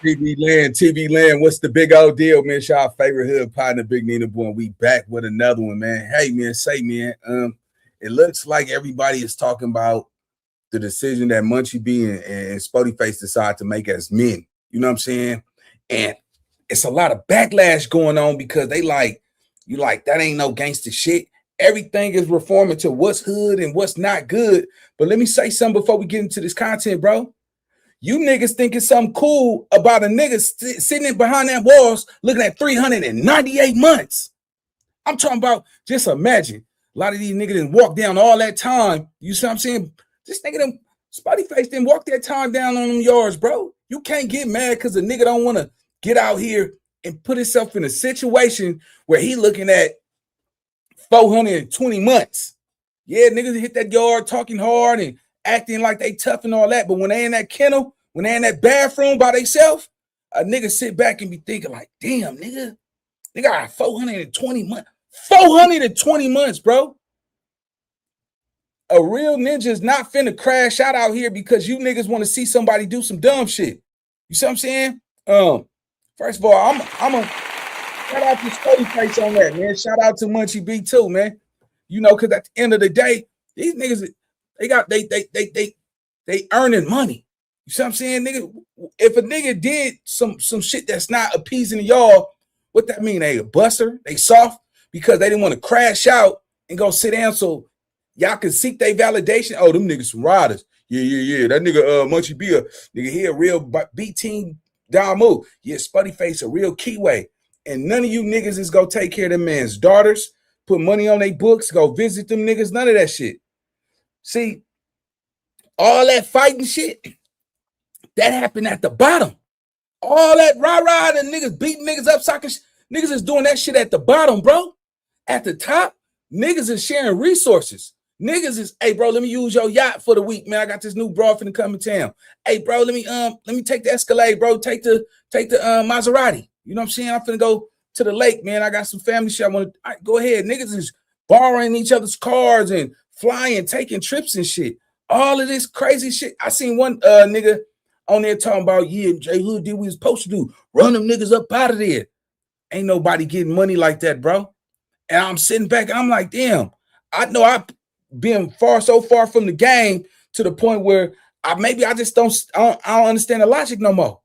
TV Land, what's the big old deal, man? It's y'all favorite hood partner, Big Nina Boy. We back with another one, man. Hey, man, it looks like everybody is talking about the decision that Munchie B and Spotty Face decide to make as men. You know what I'm saying? And it's a lot of backlash going on because they like, you like, that ain't no gangster shit. Everything is reforming to what's hood and what's not good. But let me say something before we get into this content, bro. You niggas think it's something cool about a nigga sitting behind that walls looking at 398 months. I'm talking about, just imagine, a lot of these niggas didn't walk down all that time. You see what I'm saying? This nigga, them Spotty Face didn't walk that time down on them yards, bro. You can't get mad because a nigga don't want to get out here and put himself in a situation where he looking at 420 months. Yeah, niggas hit that yard talking hard and acting like they tough and all that, but when they in that kennel, when they in that bathroom by themselves, a nigga sit back and be thinking like, damn, nigga got 420 months. 420 months, bro. A real ninja is not finna crash out here because you niggas want to see somebody do some dumb shit. You see what I'm saying? First of all, I'm a shout out to Spoety Face on that, man. Shout out to Munchie B too, man. You know, because at the end of the day, these niggas, they earning money. You see what I'm saying, nigga? If a nigga did some shit that's not appeasing y'all, what that mean? They a buster, they soft because they didn't want to crash out and go sit down so y'all can seek their validation. Oh, them niggas some riders. Yeah. That nigga Munchie B, nigga, he a real B team down move. Yeah, Spotty Face a real keyway. And none of you niggas is gonna take care of them man's daughters, put money on their books, go visit them niggas, none of that shit. See, all that fighting shit, that happened at the bottom. All that rah-rah and niggas beating niggas up, socking niggas is doing that shit at the bottom, bro. At the top, niggas is sharing resources. Niggas is, hey, bro, let me use your yacht for the week, man. I got this new broad finna come in town. Hey, bro, let me take the Escalade, bro. Take the Maserati. You know what I'm saying? I'm finna go to the lake, man. I got some family shit. I want to go ahead. Niggas is borrowing each other's cars and flying, taking trips and shit. All of this crazy shit. I seen one nigga on there talking about, yeah, J Hood did what he was supposed to do. Run them niggas up out of there. Ain't nobody getting money like that, bro. And I'm sitting back and I'm like, damn, I know I've been so far from the game to the point where I just don't understand the logic no more.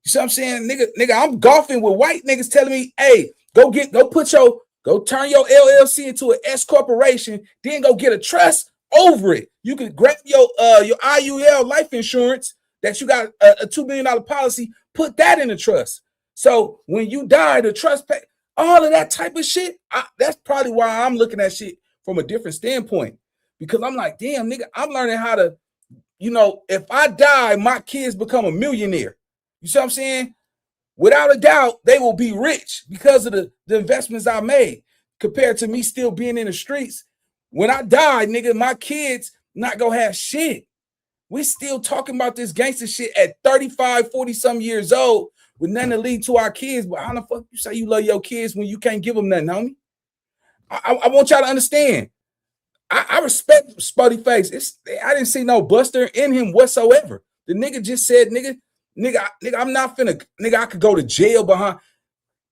You see what I'm saying? Nigga, I'm golfing with white niggas telling me, hey, go turn your LLC into an S corporation, then go get a trust over it. You can grab your IUL life insurance that you got a $2 million policy, put that in the trust. So when you die, the trust pay all of that type of shit. That's probably why I'm looking at shit from a different standpoint, because I'm like, damn, nigga, I'm learning how to, you know, if I die, my kids become a millionaire. You see what I'm saying? Without a doubt, they will be rich because of the investments I made compared to me still being in the streets. When I die, nigga, my kids not gonna have shit. We still talking about this gangster shit at 35, 40 some years old with nothing to lead to our kids. But how the fuck you say you love your kids when you can't give them nothing, homie? I want y'all to understand. I respect Spotty Face. I didn't see no buster in him whatsoever. The nigga just said, nigga, I'm not finna, nigga, I could go to jail behind.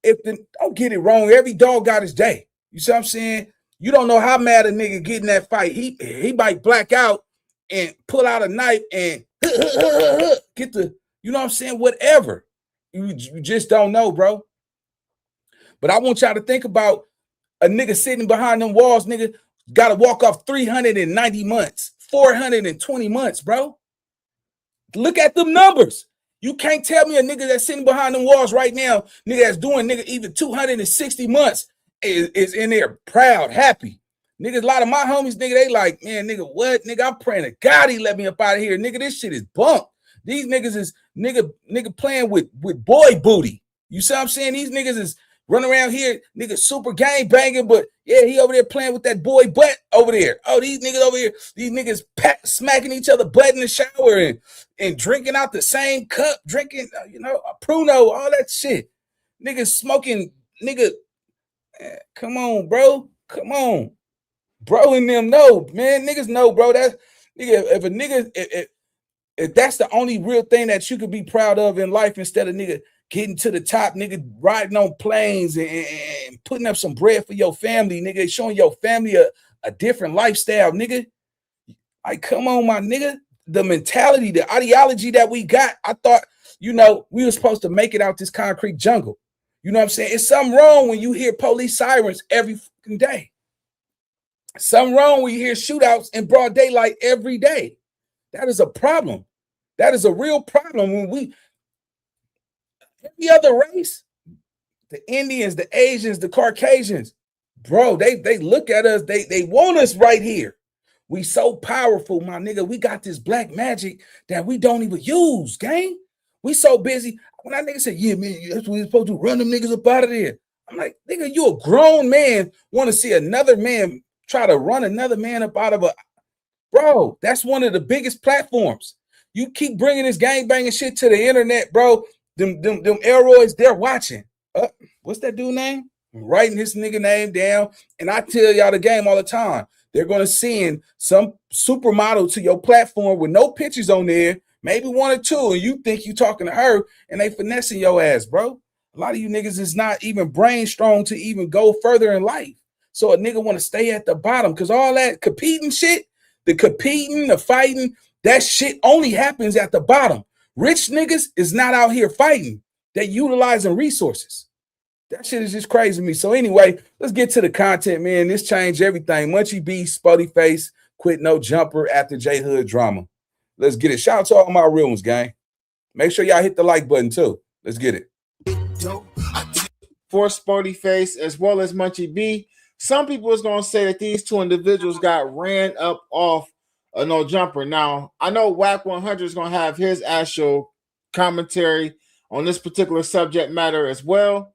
Don't get it wrong. Every dog got his day. You see what I'm saying? You don't know how mad a nigga get in that fight. He might black out and pull out a knife and get the, you know what I'm saying? Whatever. You just don't know, bro. But I want y'all to think about a nigga sitting behind them walls, nigga, got to walk off 390 months, 420 months, bro. Look at them numbers. You can't tell me a nigga that's sitting behind them walls right now, nigga that's doing even 260 months is in there proud, happy. Niggas, a lot of my homies, nigga, they like, man, nigga, what? Nigga, I'm praying to God he let me up out of here. Nigga, this shit is bunk. These niggas is nigga playing with boy booty. You see what I'm saying? These niggas is running around here, nigga, super gang banging, but yeah, he over there playing with that boy butt over there. Oh, these niggas over here, these niggas smacking each other butt in the shower and drinking out the same cup, drinking, you know, a Pruno, all that shit. Niggas smoking, nigga, come on, bro. Come on. Bro and them know, man. Niggas know, bro. That nigga, if a nigga, If that's the only real thing that you could be proud of in life, instead of nigga getting to the top, nigga riding on planes and putting up some bread for your family, nigga, showing your family a different lifestyle, nigga. Like, come on, my nigga. The mentality, the ideology that we got, I thought, we were supposed to make it out this concrete jungle. You know what I'm saying? It's something wrong when you hear police sirens every fucking day. Something wrong when you hear shootouts in broad daylight every day. That is a problem. That is a real problem. When every other race, the Indians, the Asians, the Caucasians, bro, they look at us, they want us right here. We so powerful, my nigga. We got this black magic that we don't even use, gang. We so busy. When that nigga said, yeah, man, that's what we're supposed to run them niggas up out of there. I'm like, nigga, you a grown man, want to see another man try to run another man up out of bro, that's one of the biggest platforms. You keep bringing this gangbanging shit to the internet, bro. Them aeroids, they're watching. What's that dude name? I'm writing his nigga name down. And I tell y'all the game all the time. They're going to send some supermodel to your platform with no pictures on there, maybe one or two, and you think you talking to her, and they finessing your ass, bro. A lot of you niggas is not even brain strong to even go further in life. So a nigga want to stay at the bottom because all that competing shit, the competing, the fighting, that shit only happens at the bottom. Rich niggas is not out here fighting. They utilizing resources. That shit is just crazy to me. So anyway, let's get to the content, man. This changed everything. Munchie B, Spotty face, quit no jumper after J Hood drama. Let's get it. Shout out to all my real ones, gang. Make sure y'all hit the like button too. Let's get it. For Spotty face as well as Munchie B, some people is going to say that these two individuals got ran up off a no jumper. Now, I know Wack 100 is going to have his actual commentary on this particular subject matter as well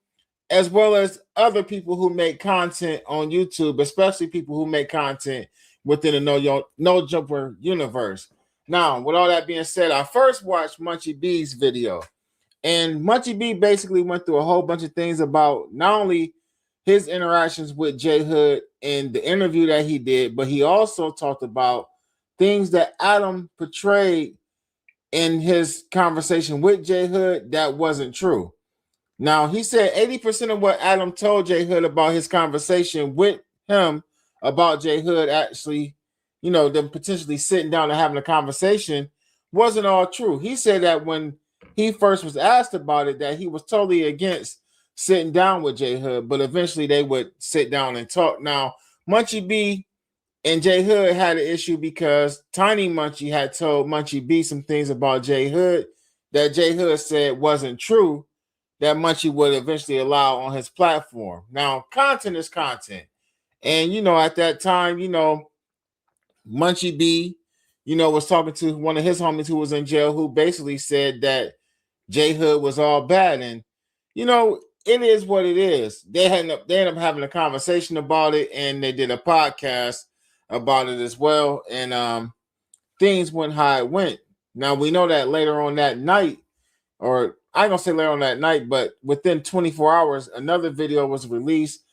as other people who make content on YouTube, especially people who make content within the no jumper universe. Now, with all that being said, I first watched Munchie B's video, and Munchie B basically went through a whole bunch of things about not only his interactions with J Hood in the interview that he did, but he also talked about things that Adam portrayed in his conversation with J Hood that wasn't true. Now, he said 80% of what Adam told J Hood about his conversation with him about J Hood actually, them potentially sitting down and having a conversation wasn't all true. He said that when he first was asked about it, that he was totally against sitting down with J Hood, but eventually they would sit down and talk. Now, Munchie B and J Hood had an issue because Tiny Munchie had told Munchie B some things about J Hood that J Hood said wasn't true, that Munchie would eventually allow on his platform. Now, content is content. And, at that time, Munchie B, was talking to one of his homies who was in jail, who basically said that J Hood was all bad. And, it is what it is. They ended up having a conversation about it, and they did a podcast about it as well. And things went how it went. Now, we know that later on that night, or I ain't gonna say later on that night, but within 24 hours, another video was released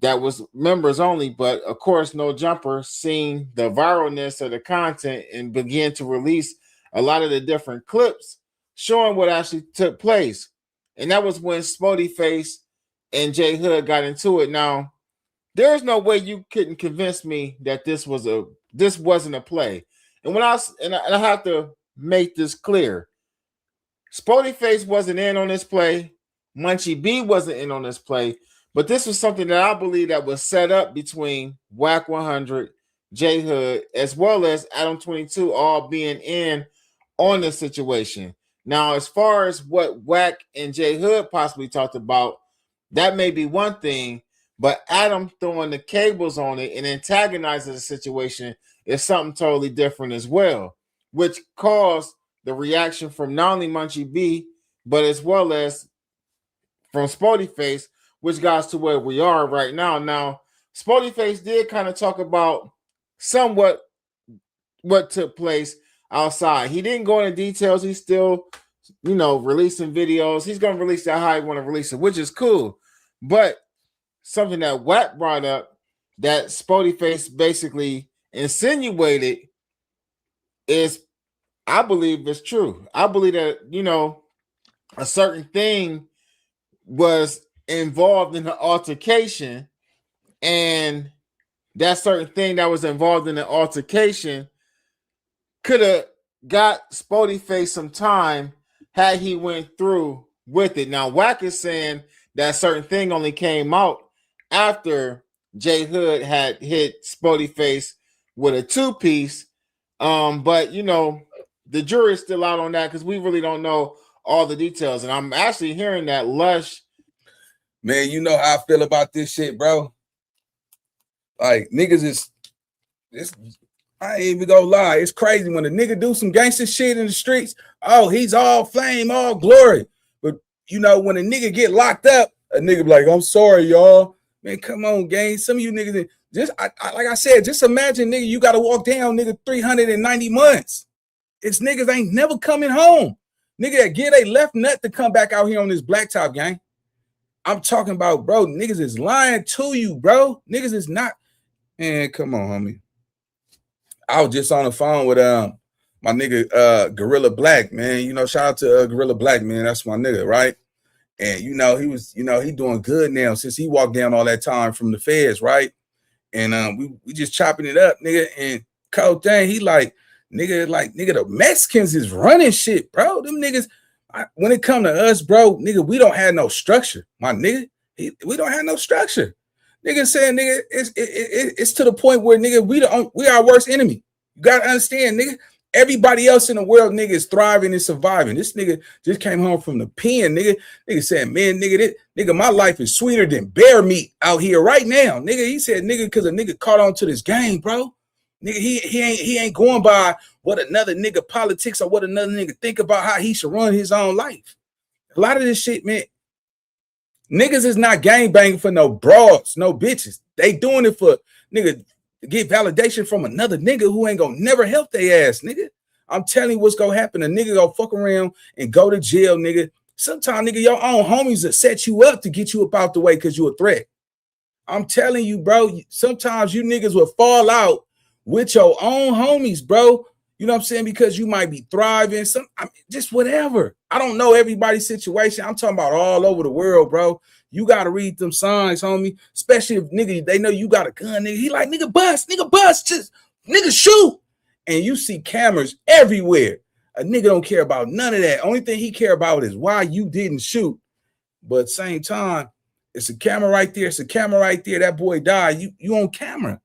that was members only. But of course, No Jumper, seeing the viralness of the content and began to release a lot of the different clips showing what actually took place. And that was when Spoety face and J Hood got into it. Now, there's no way you couldn't convince me that this wasn't a play. And I have to make this clear. Spoety face wasn't in on this play. Munchie B wasn't in on this play. But this was something that I believe that was set up between Wack 100, J Hood, as well as Adam 22, all being in on the situation. Now, as far as what Wack and J Hood possibly talked about, that may be one thing, but Adam throwing the cables on it and antagonizing the situation is something totally different as well, which caused the reaction from not only Munchie B, but as well as from Spoety face, which got us to where we are right now. Now, Spoety face did kind of talk about somewhat what took place outside. He didn't go into details. He's still, releasing videos. He's going to release that how he want to release it, which is cool. But something that Wack brought up that Spoety face basically insinuated is I believe it's true. I believe that, a certain thing was involved in the altercation, and that certain thing that was involved in the altercation could have got Spotty face some time had he went through with it. Now, Wack is saying that certain thing only came out after J Hood had hit Spotty face with a 2-piece. But the jury is still out on that because we really don't know all the details. And I'm actually hearing that Lush. Man, you know how I feel about this shit, bro. Like, niggas is this. I ain't even gonna lie. It's crazy when a nigga do some gangster shit in the streets. Oh, he's all flame, all glory. But when a nigga get locked up, a nigga be like, I'm sorry, y'all. Man, come on, gang. Some of you niggas just like I said, just imagine, nigga, you gotta walk down, nigga, 390 months. It's niggas ain't never coming home. Nigga that get a left nut to come back out here on this blacktop, gang. I'm talking about, bro, niggas is lying to you, bro. Niggas is not. Man, come on, homie. I was just on the phone with my nigga Gorilla Black, man. Shout out to Gorilla Black, man. That's my nigga, right? And he was, he doing good now since he walked down all that time from the feds, right? And we just chopping it up, nigga. And cold thing, he like, nigga, the Mexicans is running shit, bro. Them niggas, when it come to us, bro, nigga, we don't have no structure, my nigga. We don't have no structure. Nigga saying, nigga, it's to the point where, nigga, we our worst enemy. You gotta understand, nigga. Everybody else in the world, nigga, is thriving and surviving. This nigga just came home from the pen, nigga. Nigga said, man, nigga, my life is sweeter than bear meat out here right now, nigga. He said, nigga, because a nigga caught on to this game, bro. Nigga, he ain't going by what another nigga politics or what another nigga think about how he should run his own life. A lot of this shit, man. Niggas is not gangbanging for no broads, no bitches. They doing it for, nigga, to get validation from another nigga who ain't gonna never help their ass, nigga. I'm telling you what's gonna happen. A nigga go fuck around and go to jail, nigga. Sometimes, nigga, your own homies will set you up to get you up out the way because you a threat. I'm telling you, bro, sometimes you niggas will fall out with your own homies, bro. You know what I'm saying? Because you might be thriving, just whatever. I don't know everybody's situation. I'm talking about all over the world, bro. You got to read them signs, homie. Especially if, nigga, they know you got a gun, nigga. He like, nigga, bust, just, nigga, shoot. And you see cameras everywhere. A nigga don't care about none of that. Only thing he care about is why you didn't shoot. But at the same time, it's a camera right there. It's a camera right there. That boy died. You on camera.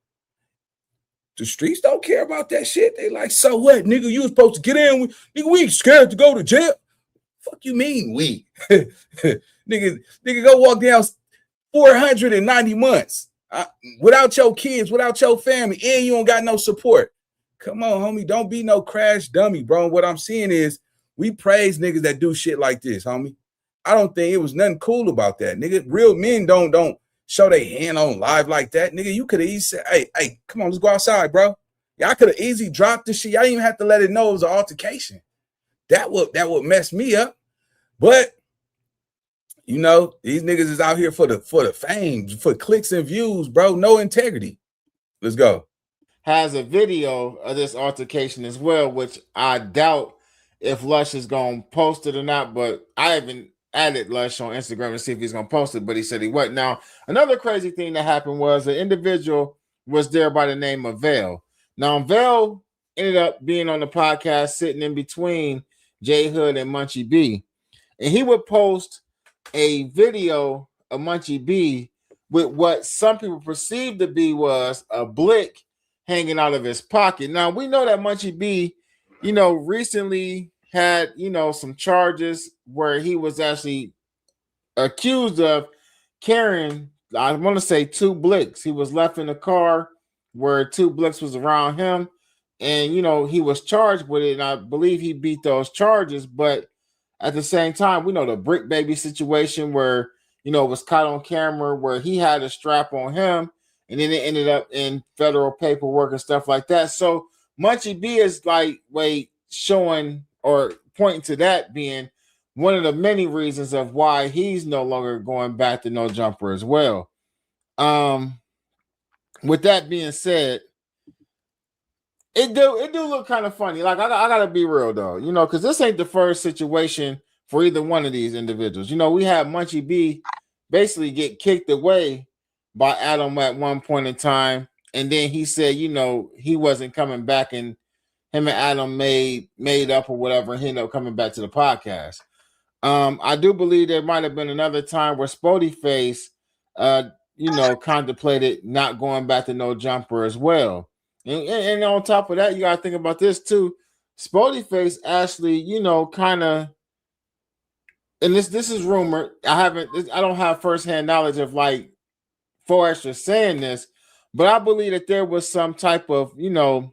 The streets don't care about that shit. They like, so what, nigga? You was supposed to get in. Nigga, we ain't scared to go to jail. Fuck you mean we? nigga, go walk down 490 months without your kids, without your family, and you don't got no support. Come on, homie. Don't be no crash dummy, bro. What I'm saying is we praise niggas that do shit like this, homie. I don't think it was nothing cool about that, nigga. Real men don't show their hand on live like that, nigga. You could have easily said, hey, come on, let's go outside, bro. Y'all could have easily dropped this shit. Y'all didn't even have to let it know it was an altercation. That would mess me up. But these niggas is out here for the fame, for clicks and views, bro. No integrity. Let's go. Has a video of this altercation as well, which I doubt if Lush is gonna post it or not, but I haven't added Lush on Instagram to see if he's gonna post it, but he said he would. Now, another crazy thing that happened was an individual was there by the name of Vale. Now, Vale ended up being on the podcast, sitting in between J Hood and Munchie B, and he would post a video of Munchie B with what some people perceived to be was a blick hanging out of his pocket. Now, we know that Munchie B, recently had, some charges where he was actually accused of carrying, I want to say, 2 blicks. He was left in a car where 2 blicks was around him, and, he was charged with it, and I believe he beat those charges, but at the same time, we know the Brick Baby situation where, it was caught on camera where he had a strap on him, and then it ended up in federal paperwork and stuff like that. So Munchie B is showing or pointing to that being one of the many reasons of why he's no longer going back to No Jumper as well. With that being said, It do look kind of funny. Like I gotta be real though, you know, because this ain't the first situation for either one of these individuals. You know, we had Munchie B basically get kicked away by Adam at one point in time, and then he said, you know, he wasn't coming back, and him and Adam made up or whatever, and he ended up coming back to the podcast. I do believe there might have been another time where Spoty Face, you know, contemplated not going back to No Jumper as well. And on top of that, you gotta think about this too. Spoty Face actually, you know, kind of, and this is rumored. I don't have firsthand knowledge of like 4Extra saying this, but I believe that there was some type of, you know,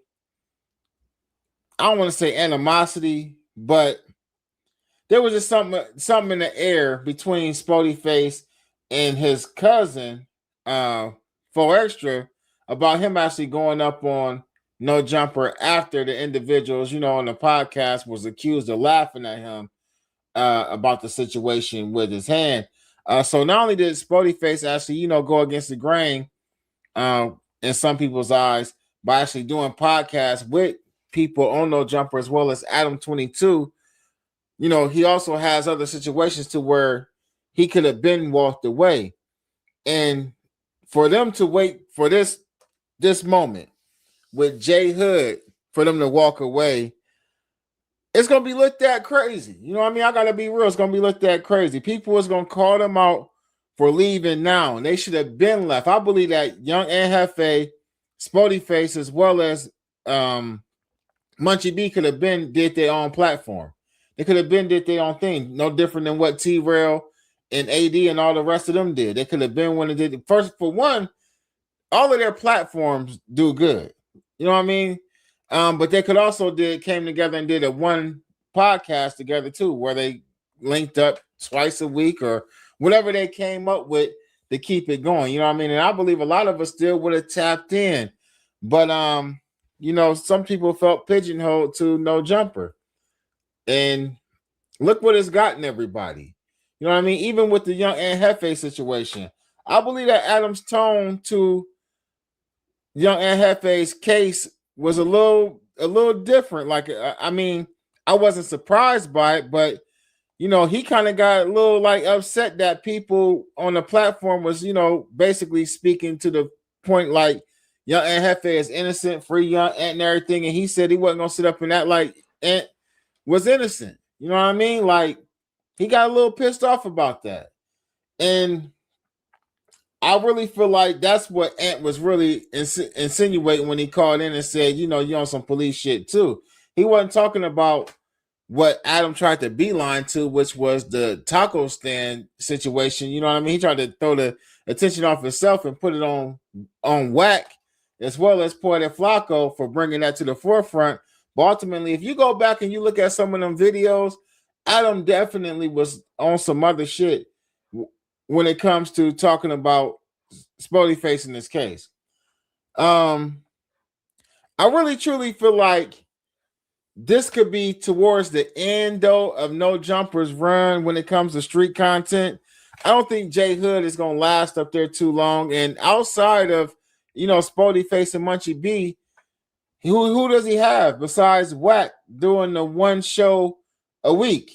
I don't want to say animosity, but there was just something in the air between Spoty Face and his cousin, 4Extra, about him actually going up on No Jumper after the individuals, you know, on the podcast was accused of laughing at him about the situation with his hand. So not only did Spoty Face actually, you know, go against the grain in some people's eyes by actually doing podcasts with people on No Jumper as well as Adam 22, you know, he also has other situations to where he could have been walked away. And for them to wait for this moment with J Hood for them to walk away, it's gonna be looked at crazy. You know what I mean? I gotta be real. It's gonna be looked at crazy. People is gonna call them out for leaving now, and they should have been left. I believe that Young and Hefe, Spoty Face, as well as Munchie B could have been did their own platform. They could have been did their own thing, no different than what T-Rail and AD and all the rest of them did. They could have been when it did. First, for one, all of their platforms do good. You know what I mean? But they could also came together and did a one podcast together too, where they linked up twice a week or whatever they came up with to keep it going. You know what I mean? And I believe a lot of us still would have tapped in, but you know, some people felt pigeonholed to No Jumper, and look what it's gotten everybody. You know what I mean? Even with the Young and Hefe situation, I believe that Adam's tone to Young and Hefe's case was a little different. Like, I mean, I wasn't surprised by it, but you know, he kind of got a little like upset that people on the platform was, you know, basically speaking to the point like Young and Hefe is innocent, free Young and everything, and he said he wasn't gonna sit up and act like Ant was innocent. You know what I mean? Like, he got a little pissed off about that, and I really feel like that's what Ant was really insinuating when he called in and said, you know, you're on some police shit too. He wasn't talking about what Adam tried to beeline to, which was the taco stand situation. You know what I mean? He tried to throw the attention off himself and put it on Wack, as well as Poetic Flacco for bringing that to the forefront. But ultimately, if you go back and you look at some of them videos, Adam definitely was on some other shit when it comes to talking about Spoty Face in this case. I really truly feel like this could be towards the end though of No Jumper's run when it comes to street content. I don't think J Hood is gonna last up there too long. And outside of, you know, Spoty Face and Munchie B, who does he have besides Wack doing the one show a week?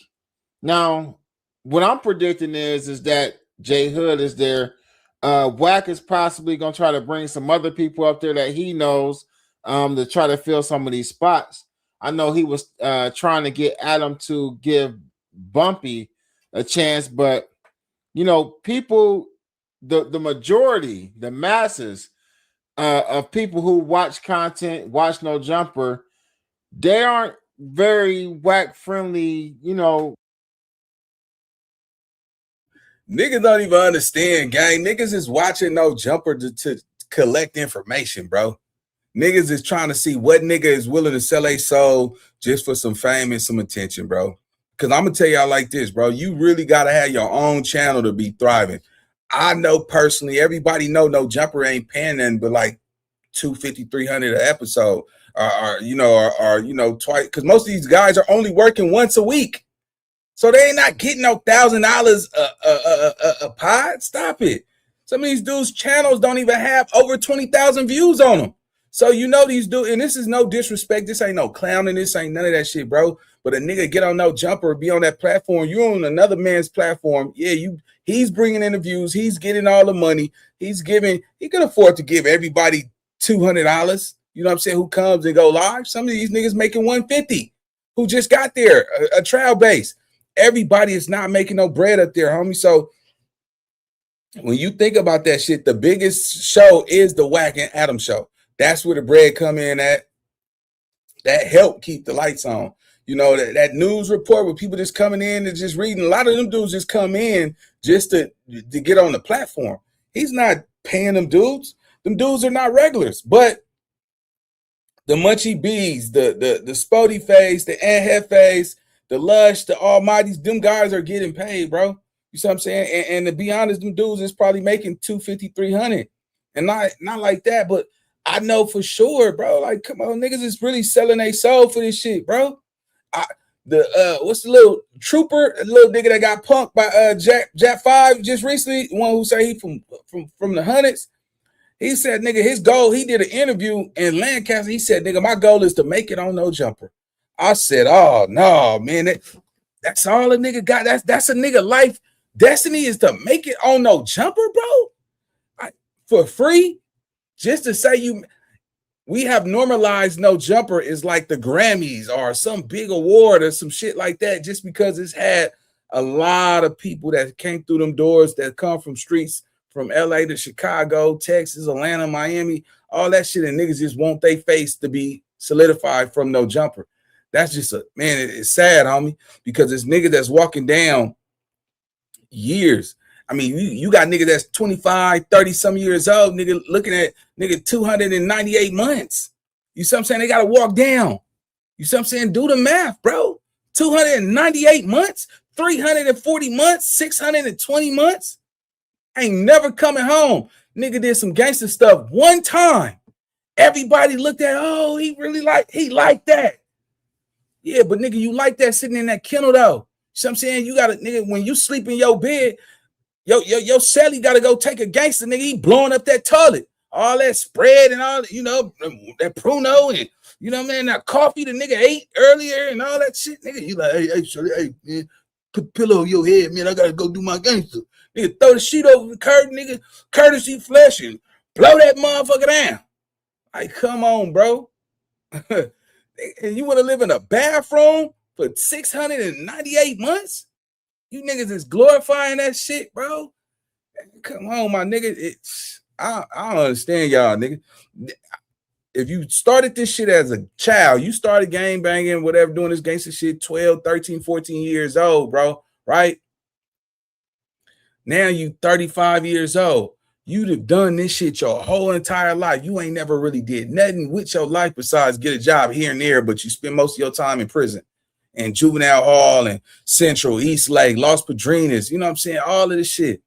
Now, what I'm predicting is that J Hood is there. Wack is possibly gonna try to bring some other people up there that he knows to try to fill some of these spots. I know he was trying to get Adam to give Bumpy a chance, but you know, people, the majority, the masses of people who watch content, watch No Jumper, they aren't very Wack friendly, you know. Niggas don't even understand, gang. Niggas is watching No Jumper to collect information, bro. Niggas is trying to see what nigga is willing to sell a soul just for some fame and some attention, bro. Because I'm going to tell y'all like this, bro. You really got to have your own channel to be thriving. I know personally, everybody know No Jumper ain't paying nothing but like $250, $300 an episode. Or you know, twice. Because most of these guys are only working once a week. So they ain't not getting no $1,000 a pod. Stop it. Some of these dudes' channels don't even have over 20,000 views on them. So you know these dudes, and this is no disrespect. This ain't no clowning. This ain't none of that shit, bro. But a nigga get on no jumper, be on that platform. You on another man's platform. Yeah, he's bringing in the views. He's getting all the money. He can afford to give everybody $200. You know what I'm saying? Who comes and go live? Some of these niggas making $150 who just got there, a trial base. Everybody is not making no bread up there, homie. So when you think about that shit, the biggest show is the Wack and Adam show. That's where the bread come in at. That help keep the lights on. You know, that news report with people just coming in and just reading. A lot of them dudes just come in just to get on the platform. He's not paying them dudes. Them dudes are not regulars. But the Munchie B's, the Spoety face, the Anhead face, the Lush, the Almighties, them guys are getting paid, bro. You see what I'm saying? And to be honest, them dudes is probably making $250, $300. And not like that, but I know for sure, bro. Like, come on, niggas is really selling their soul for this shit, bro. What's the little trooper, the little nigga that got punked by Jack 5 just recently, the one who say he from the hundreds. He said, nigga, his goal, he did an interview in Lancaster. He said, nigga, my goal is to make it on no jumper. I said, oh no, man, that's all a nigga got. That's a nigga life destiny is to make it on no jumper, bro. For free, just to say we have normalized no jumper is like the Grammys or some big award or some shit like that, just because it's had a lot of people that came through them doors that come from streets from LA to Chicago, Texas, Atlanta, Miami, all that shit, and niggas just want their face to be solidified from no jumper. That's just it's sad, homie, because it's nigga that's walking down years. I mean, you got nigga that's 25, 30 some years old, nigga looking at nigga 298 months. You see what I'm saying? They got to walk down. You see what I'm saying? Do the math, bro. 298 months, 340 months, 620 months. Ain't never coming home. Nigga did some gangster stuff one time. Everybody looked at, oh, he liked that. Yeah, but nigga, you like that sitting in that kennel though. You see what I'm saying? You got to, nigga, when you sleep in your bed, your celly got to go take a gangster, nigga. He blowing up that toilet. All that spread and all, you know, that pruno and, you know, man, that coffee the nigga ate earlier and all that shit, nigga. You like, hey, man, put pillow on your head, man. I got to go do my gangster. Nigga, throw the sheet over the curtain, nigga. Courtesy flesh and blow that motherfucker down. Like, come on, bro. And you want to live in a bathroom for 698 months? You niggas is glorifying that shit, bro. Come on, my nigga. I don't understand y'all, nigga. If you started this shit as a child, you started gang banging, whatever, doing this gangster shit, 12, 13, 14 years old, bro, right? Now you 35 years old. You'd have done this shit your whole entire life. You ain't never really did nothing with your life besides get a job here and there, but you spend most of your time in prison and juvenile hall and Central, East Lake, Los Padrinos, you know what I'm saying? All of this shit.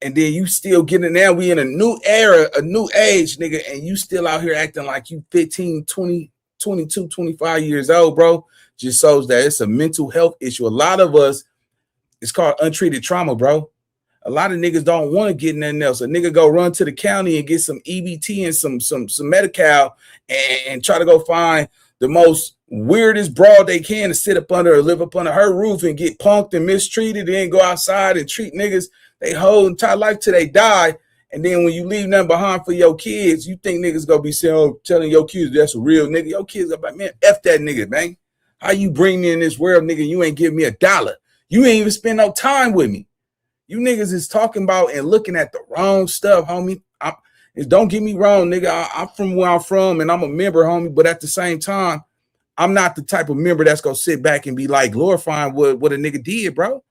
And then you still getting now. We in a new era, a new age, nigga, and you still out here acting like you 15, 20, 22, 25 years old, bro. Just shows that it's a mental health issue. A lot of us, it's called untreated trauma, bro. A lot of niggas don't want to get nothing else. A nigga go run to the county and get some EBT and some Medi-Cal and try to go find the most weirdest broad they can to sit up under or live up under her roof and get punked and mistreated, and then go outside and treat niggas they whole entire life till they die. And then when you leave nothing behind for your kids, you think niggas gonna be saying, telling your kids that's a real nigga. Your kids are like, man, F that nigga, man. How you bring me in this world, nigga? You ain't give me $1. You ain't even spend no time with me. You niggas is talking about and looking at the wrong stuff, homie. Don't get me wrong, nigga. I'm from where I'm from and I'm a member, homie. But at the same time, I'm not the type of member that's gonna sit back and be like glorifying what a nigga did, bro.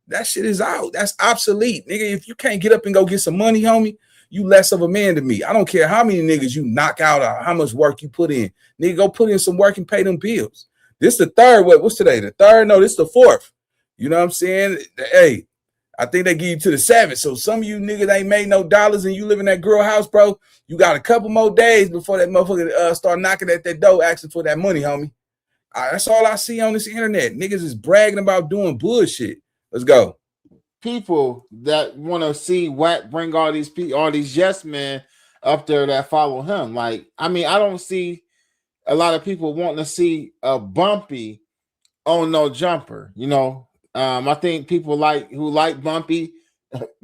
That shit is out. That's obsolete, nigga. If you can't get up and go get some money, homie, you less of a man to me. I don't care how many niggas you knock out or how much work you put in. Nigga, go put in some work and pay them bills. This the third. What's today? The third? No, this the fourth. You know what I'm saying? Hey, I think they give you to the 7th. So some of you niggas ain't made no dollars and you live in that girl house, bro. You got a couple more days before that motherfucker start knocking at that door asking for that money, homie. That's all I see on this internet. Niggas is bragging about doing bullshit. Let's go. People that want to see Wack bring all these yes men up there that follow him. Like, I mean, I don't see a lot of people wanting to see a Bumpy on No Jumper. You know, I think people who like Bumpy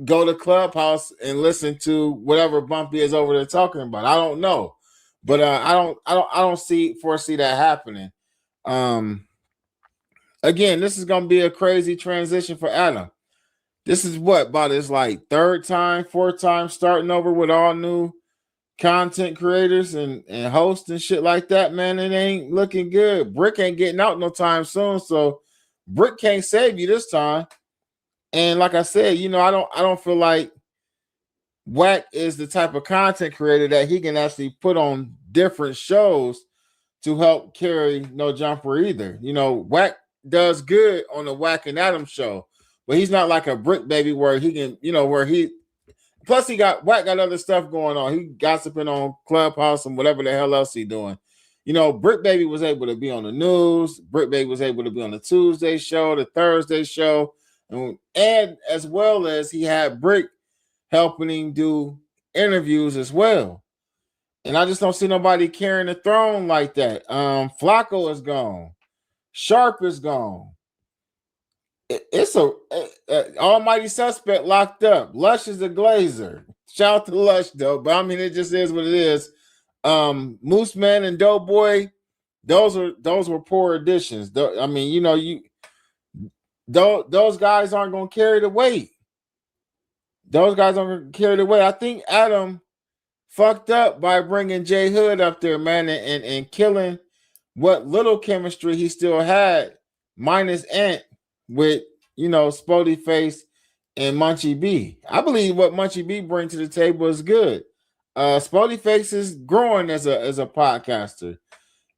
go to Clubhouse and listen to whatever Bumpy is over there talking about. I don't know, but I don't foresee that happening. Again, this is gonna be a crazy transition for Adam. This is about his like third time, fourth time starting over with all new content creators and hosts and shit like that, man. It ain't looking good. Brick ain't getting out no time soon, so Brick can't save you this time. And like I said, you know, I don't feel like Wack is the type of content creator that he can actually put on different shows to help carry No Jumper either. You know, Wack does good on the Wack and Adam show, but he's not like a Brick baby where he can, you know, where he. Plus, Wack got other stuff going on. He gossiping on Clubhouse and whatever the hell else he doing. You know, Brick Baby was able to be on the news. Brick Baby was able to be on the Tuesday show, the Thursday show, and as well as he had Brick helping him do interviews as well. And I just don't see nobody carrying the throne like that. Flacco is gone. Sharp is gone. It's a almighty suspect locked up. Lush is a glazer. Shout out to Lush though, but I mean it just is what it is. Moose Man and Doughboy, those were poor additions. I mean, you know, those guys aren't gonna carry the weight. Those guys aren't gonna carry the weight. I think Adam fucked up by bringing J Hood up there, man, and killing what little chemistry he still had, minus Ant. With, you know, Spoety Face and Munchie B. I believe what Munchie B brings to the table is good. Spoety Face is growing as a podcaster,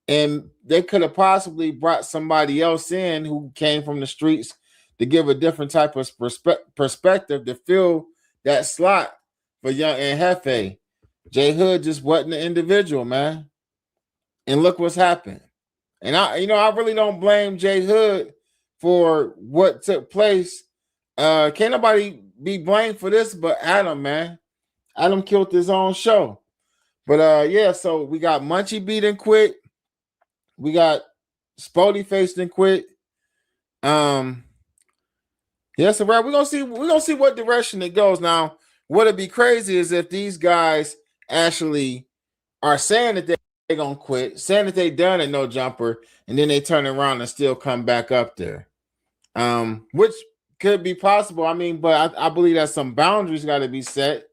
and they could have possibly brought somebody else in who came from the streets to give a different type of perspective to fill that slot for Young and Hefe. J Hood just wasn't the individual, man. And look what's happened. And I really don't blame J Hood for what took place. Can't nobody be blamed for this but Adam, man. Adam killed his own show. But yeah, so we got Munchie beat and quit. We got Spoty faced and quit. Yeah, so we're gonna see what direction it goes. Now, what'd be crazy is if these guys actually are saying that they're gonna quit, saying that they done at No Jumper, and then they turn around and still come back up there. Which could be possible. I mean, but I believe that some boundaries got to be set.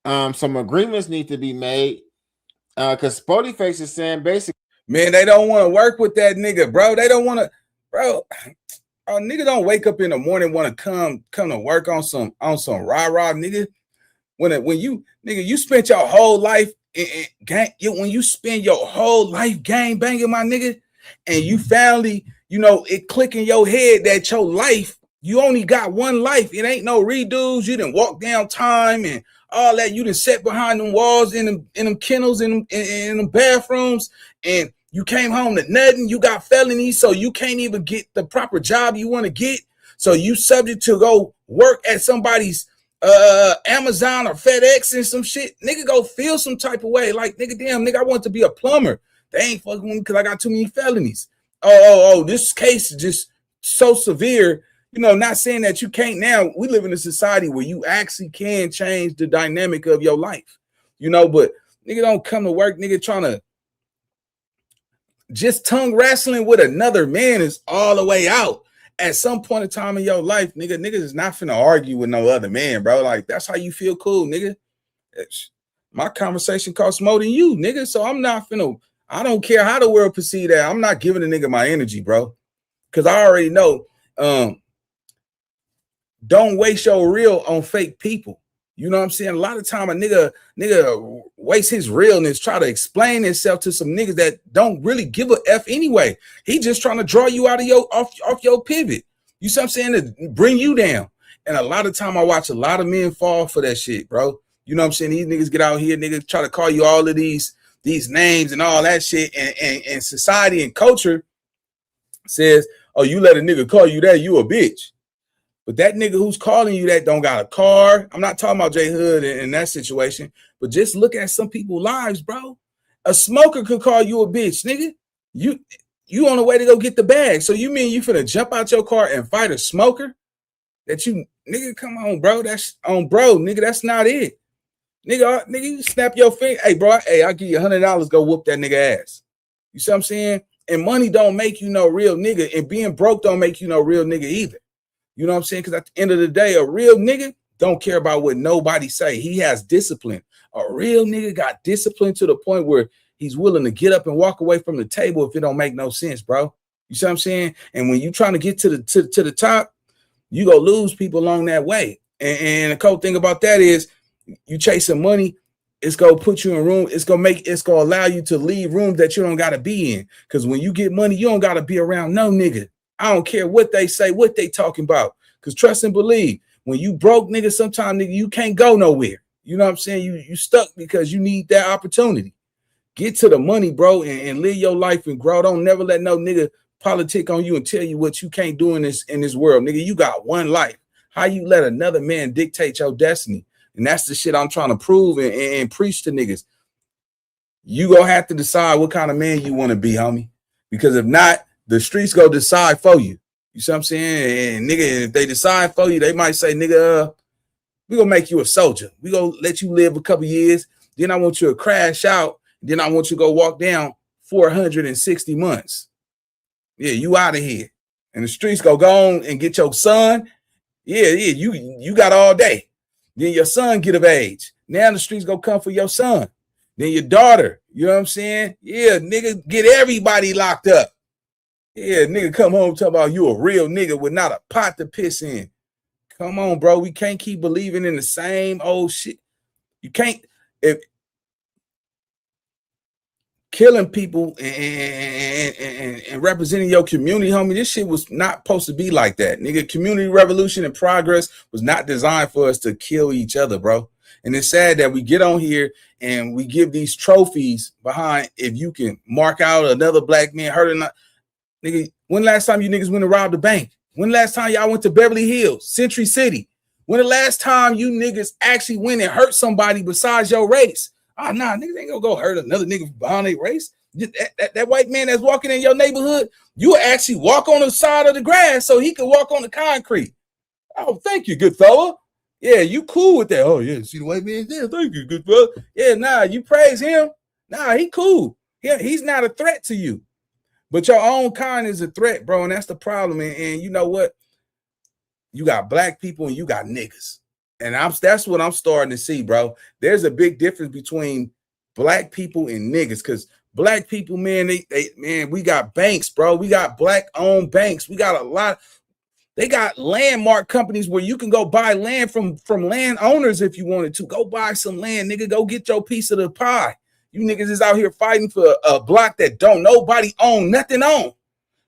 Some agreements need to be made. Because Spoty Face is saying basically, man, they don't want to work with that nigga, bro. They don't want to, bro. A nigga don't wake up in the morning want to come to work on some rah-rah, nigga. When you spent your whole life when you spend your whole life gang banging, my nigga, and you finally, you know, it click in your head that your life, you only got one life. It ain't no redos. You didn't walk down time and all that. You done sat behind them walls in them kennels in them bathrooms, and you came home to nothing. You got felonies, so you can't even get the proper job you want to get. So you subject to go work at somebody's Amazon or FedEx and some shit. Nigga go feel some type of way. Like, nigga, damn, nigga, I want to be a plumber. They ain't fucking with me because I got too many felonies. Oh, this case is just so severe. You know, not saying that you can't now. We live in a society where you actually can change the dynamic of your life. You know, but nigga don't come to work, nigga, trying to just tongue wrestling with another man is all the way out. At some point in time in your life, niggas is not finna argue with no other man, bro. Like, that's how you feel cool, nigga. My conversation costs more than you, nigga. So I'm not finna, I don't care how the world perceive that. I'm not giving a nigga my energy, bro. Because I already know, don't waste your real on fake people. You know what I'm saying? A lot of time a nigga waste his realness, try to explain himself to some niggas that don't really give a F anyway. He just trying to draw you out of off your pivot. You see what I'm saying? To bring you down. And a lot of time I watch a lot of men fall for that shit, bro. You know what I'm saying? These niggas get out here, niggas try to call you all of these names and all that shit. And society and culture says, oh, you let a nigga call you that, you a bitch. But that nigga who's calling you that don't got a car. I'm not talking about J Hood in that situation, but just look at some people's lives, bro. A smoker could call you a bitch, nigga. You on the way to go get the bag. So you mean you finna jump out your car and fight a smoker? That you, nigga, come on, bro. That's on bro, nigga. That's not it. Nigga, you snap your finger. Hey, bro, hey, I'll give you $100, go whoop that nigga ass. You see what I'm saying? And money don't make you no real nigga. And being broke don't make you no real nigga either. You know what I'm saying? Because at the end of the day, a real nigga don't care about what nobody say. He has discipline. A real nigga got discipline to the point where he's willing to get up and walk away from the table if it don't make no sense, bro. You see what I'm saying? And when you trying to get to the top, you go lose people along that way. And the cool thing about that is you chasing money, it's gonna put you in room, it's gonna allow you to leave rooms that you don't gotta be in. Because when you get money, you don't gotta be around no nigga. I don't care what they say, what they talking about. Because trust and believe, when you broke, nigga, sometimes, nigga, you can't go nowhere. You know what I'm saying? You stuck because you need that opportunity. Get to the money, bro, and live your life and grow. Don't never let no nigga politic on you and tell you what you can't do in this world. Nigga, you got one life. How you let another man dictate your destiny? And that's the shit I'm trying to prove and preach to niggas. You gonna have to decide what kind of man you want to be, homie. Because if not, the streets go decide for you. You see what I'm saying? And nigga, if they decide for you, they might say, nigga, we gonna make you a soldier. We gonna let you live a couple years. Then I want you to crash out. Then I want you to go walk down 460 months. Yeah, you out of here. And the streets go on and get your son. Yeah, you got all day. Then your son get of age. Now the streets go come for your son. Then your daughter. You know what I'm saying? Yeah, nigga, get everybody locked up. Yeah, nigga come home talk about you a real nigga with not a pot to piss in. Come on, bro. We can't keep believing in the same old shit. You can't. If killing people and representing your community, homie, this shit was not supposed to be like that. Nigga, community revolution and progress was not designed for us to kill each other, bro. And it's sad that we get on here and we give these trophies behind if you can mark out another black man hurt or not. Nigga, when last time you niggas went and robbed a bank? When last time y'all went to Beverly Hills, Century City? When the last time you niggas actually went and hurt somebody besides your race? Oh, nah, niggas ain't gonna go hurt another nigga behind their race. That white man that's walking in your neighborhood, you actually walk on the side of the grass so he can walk on the concrete. Oh, thank you, good fella. Yeah, you cool with that. Oh, yeah, see the white man there. Thank you, good fella. Yeah, nah, you praise him. Nah, he cool. Yeah, he's not a threat to you. But your own kind is a threat, bro, and that's the problem. And you know what? You got black people and you got niggas. And that's what I'm starting to see, bro. There's a big difference between black people and niggas, because black people, man, man, we got banks, bro. We got black-owned banks. We got a lot. They got landmark companies where you can go buy land from landowners if you wanted to. Go buy some land, nigga. Go get your piece of the pie. You niggas is out here fighting for a block that don't nobody own nothing on.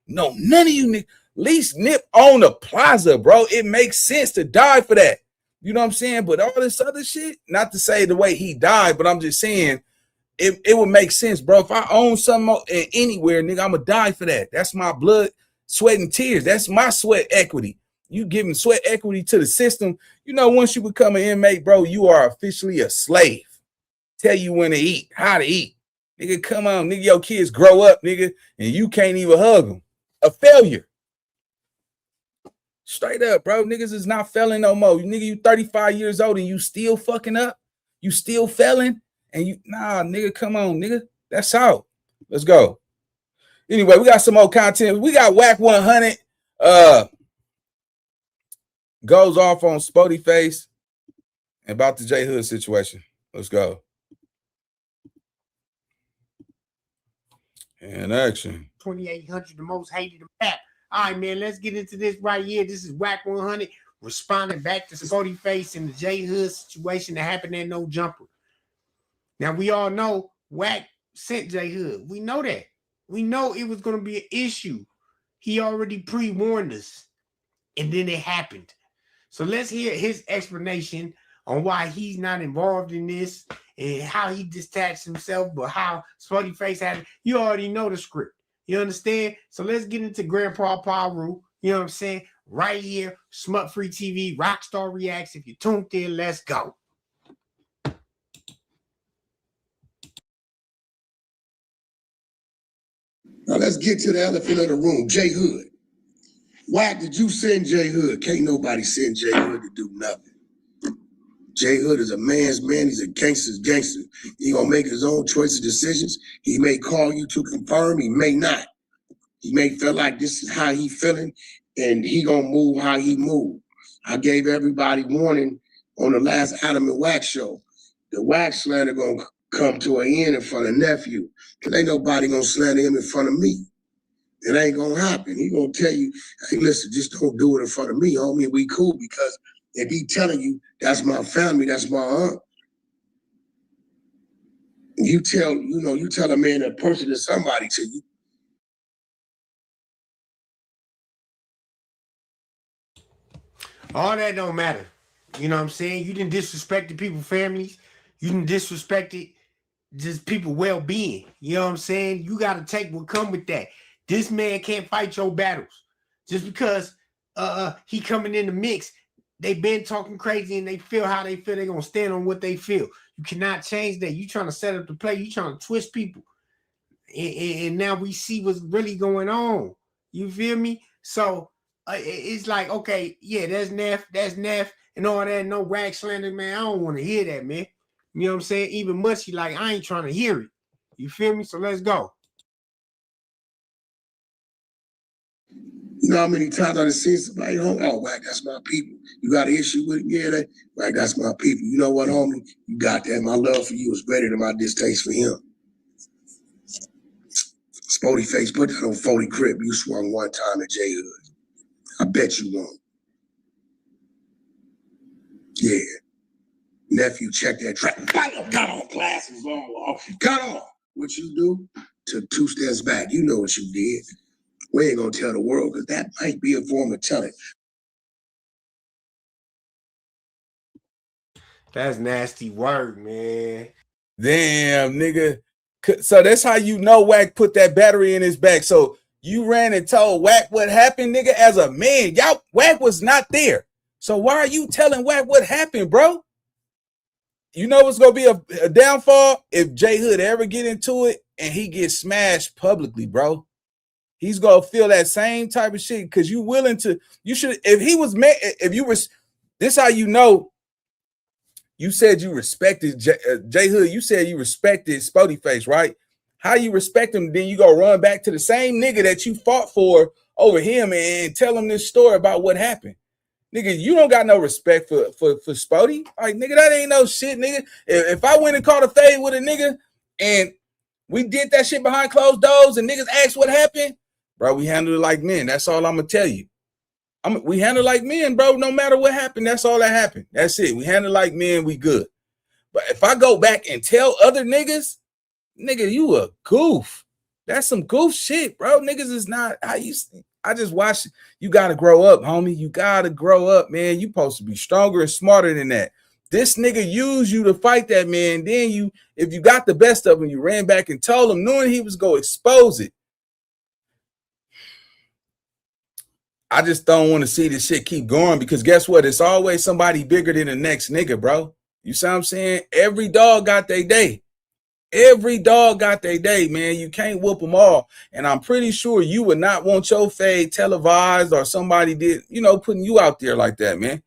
No, none of you niggas. Least Nip own a plaza, bro. It makes sense to die for that. You know what I'm saying? But all this other shit, not to say the way he died, but I'm just saying it would make sense, bro. If I own something anywhere, nigga, I'm going to die for that. That's my blood, sweat, and tears. That's my sweat equity. You giving sweat equity to the system. You know, once you become an inmate, bro, you are officially a slave. Tell you when to eat, how to eat. Nigga, come on, nigga, your kids grow up, nigga, and you can't even hug them. A failure. Straight up, bro. Niggas is not failing no more. Nigga, you 35 years old and you still fucking up. You still failing. And you, nah, nigga, come on, nigga. That's out. Let's go. Anyway, we got some more content. We got Wack 100. Goes off on Spoety face about the J Hood situation. Let's go. In action. 2800, the most hated map. All right, man, let's get into this right here. This is Wack 100 responding back to Spoety face and the J Hood situation that happened at No Jumper. Now, we all know Wack sent J Hood. We know that. We know it was going to be an issue. He already pre-warned us, and then it happened. So let's hear his explanation on why he's not involved in this and how he detached himself, but how Spoety face had it. You already know the script. You understand? So let's get into Grandpa Paru, you know what I'm saying, right here, Smut Free TV, Rockstar Reacts. If you tuned in, let's go. Now let's get to the elephant in the room, J Hood. Wack, did you send J Hood? Can't nobody send J Hood to do nothing. J Hood is a man's man. He's a gangster's gangster. He gonna make his own choices, decisions. He may call you to confirm. He may not. He may feel like this is how he feeling, and he gonna move how he move. I gave everybody warning on the last Adam and Wack show. The Wack slander gonna come to an end in front of nephew. Cause ain't nobody gonna slander him in front of me. It ain't gonna happen. He gonna tell you, hey, listen, just don't do it in front of me, homie. We cool, because if he telling you that's my family, that's my aunt. You tell a man that person is somebody to you. All that don't matter. You know what I'm saying? You didn't disrespect the people's families. You didn't disrespect it, just people well-being. You know what I'm saying? You got to take what come with that. This man can't fight your battles. Just because he coming in the mix, they been talking crazy and they feel how they feel. They're going to stand on what they feel. You cannot change that. You trying to set up the play. You trying to twist people. And now we see what's really going on. You feel me? So it's like, okay, yeah, that's Neff, and all that. No rag slander, man. I don't want to hear that, man. You know what I'm saying? Even Munchie, like, I ain't trying to hear it. You feel me? So let's go. You know how many times I've seen somebody, oh, Wack, that's my people. You got an issue with it? Yeah, Wack, that's my people. You know what, homie? You got that. My love for you is greater than my distaste for him. Spoety face, put that on 40 crib. You swung one time at J Hood. I bet you won't. Yeah. Nephew, check that track. Cut off glasses all off. Cut off. What you do? Took 2 steps back. You know what you did. We ain't gonna tell the world, because that might be a form of telling. That's nasty word, man. Damn, nigga. So that's how you know Wack put that battery in his back. So you ran and told Wack what happened, nigga, as a man. Y'all, Wack was not there. So why are you telling Wack what happened, bro? You know what's gonna be a downfall? If J Hood ever get into it and he gets smashed publicly, bro. He's gonna feel that same type of shit, because you willing to, you should, if he was mad, if you was, this how you know. You said you respected J Hood. You said you respected Spoty Face, right? How you respect him, then you go run back to the same nigga that you fought for over him and tell him this story about what happened. Nigga, you don't got no respect for Spoty. Like, nigga, that ain't no shit, nigga. If I went and caught a fade with a nigga and we did that shit behind closed doors and niggas asked what happened, bro, we handled it like men. That's all I'm gonna tell you. We handle like men, bro. No matter what happened, that's all that happened. That's it. We handle like men, we good. But if I go back and tell other niggas, nigga, you a goof. That's some goof shit, bro. Niggas is not how you. I just watch. You gotta grow up, homie. You gotta grow up, man. You supposed to be stronger and smarter than that. This nigga used you to fight that man. Then you, if you got the best of him, you ran back and told him, knowing he was gonna expose it. I just don't want to see this shit keep going, because guess what? It's always somebody bigger than the next nigga, bro. You see what I'm saying? Every dog got their day. Every dog got their day, man. You can't whoop them all. And I'm pretty sure you would not want your fade televised, or somebody did, you know, putting you out there like that, man.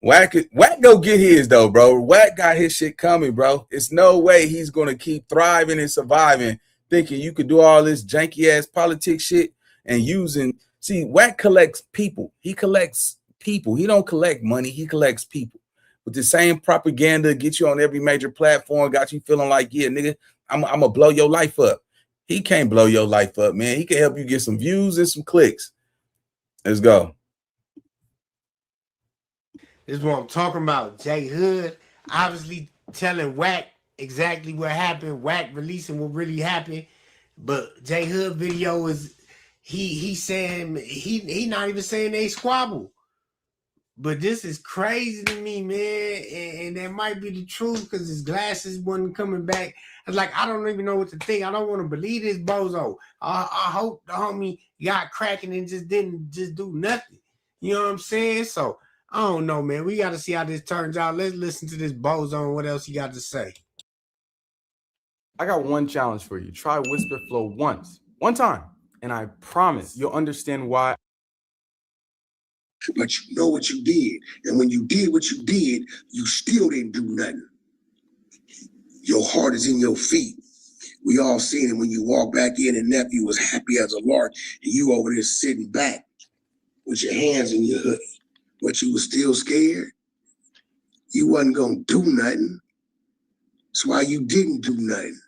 Wack go get his though, bro. Wack got his shit coming, bro. It's no way he's going to keep thriving and surviving thinking you could do all this janky ass politics shit and using. See, Wack collects people. He collects people. He don't collect money. He collects people. With the same propaganda, get you on every major platform, got you feeling like, yeah, nigga, I'm going to blow your life up. He can't blow your life up, man. He can help you get some views and some clicks. Let's go. This is what I'm talking about. J Hood obviously telling Wack exactly what happened. Wack releasing what really happened. But J Hood video is, he saying, he not even saying they squabble. But this is crazy to me, man. And that might be the truth because his glasses wasn't coming back. I was like, I don't even know what to think. I don't want to believe this bozo. I hope the homie got cracking and just didn't do nothing. You know what I'm saying? So I don't know, man. We got to see how this turns out. Let's listen to this bozo and what else he got to say. I got one challenge for you. Try Whisper Flow one time, and I promise you'll understand why. But you know what you did. And when you did what you did, you still didn't do nothing. Your heart is in your feet. We all seen it when you walked back in and nephew was happy as a lark and you over there sitting back with your hands in your hoodie. But you was still scared. You wasn't going to do nothing. That's why you didn't do nothing.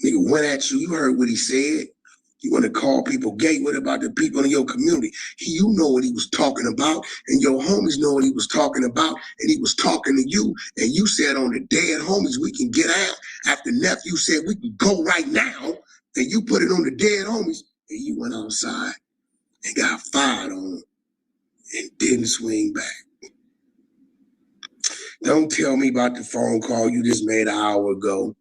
Nigga went at you. You heard what he said. You want to call people gay? What about the people in your community? You know what he was talking about, and your homies know what he was talking about, and he was talking to you, and you said on the dead homies, we can get out. After nephew said we can go right now, and you put it on the dead homies, and you went outside and got fired on and didn't swing back. Don't tell me about the phone call you just made an hour ago.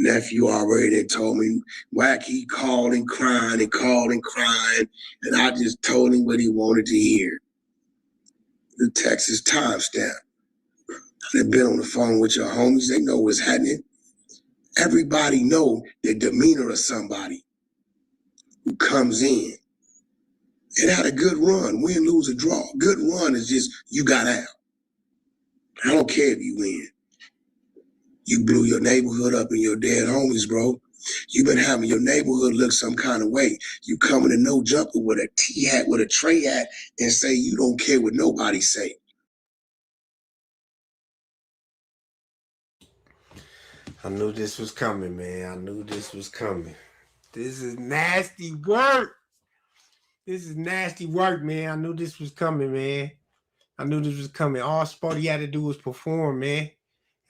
Nephew already told me, Wack, he called and crying, and I just told him what he wanted to hear. The text is timestamp. They've been on the phone with your homies. They know what's happening. Everybody know the demeanor of somebody who comes in. It had a good run, win, lose, or draw. Good run is just you got out. I don't care if you win. You blew your neighborhood up and your dead homies, bro. You've been having your neighborhood look some kind of way. You coming to No Jumper with a T-hat, with a tray hat, and say you don't care what nobody say. I knew this was coming, man. I knew this was coming. This is nasty work. This is nasty work, man. I knew this was coming, man. I knew this was coming. All Spotty had to do was perform, man.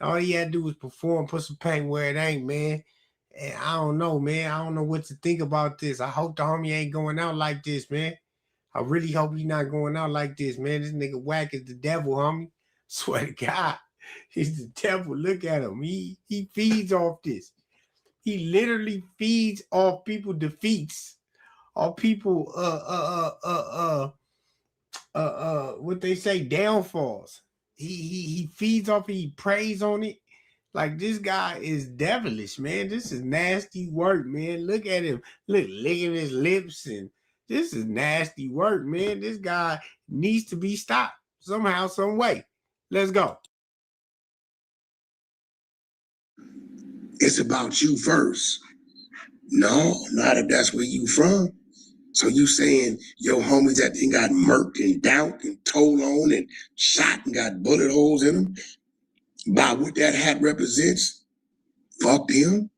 All he had to do was perform, put some paint where it ain't, man. And I don't know, man. I don't know what to think about this. I hope the homie ain't going out like this, man. I really hope he's not going out like this, man. This nigga Wack is the devil, homie. Swear to God. He's the devil. Look at him. He feeds off this. He literally feeds off people defeats. Off people what they say, downfalls. He feeds off it, he preys on it. Like, this guy is devilish, man. This is nasty work, man. Look at him. Look, licking his lips, and this is nasty work, man. This guy needs to be stopped somehow, some way. Let's go. It's about you first. No, not if that's where you from. So you saying your homies that thing got murked and doused and told on and shot and got bullet holes in them? By what that hat represents? Fuck them.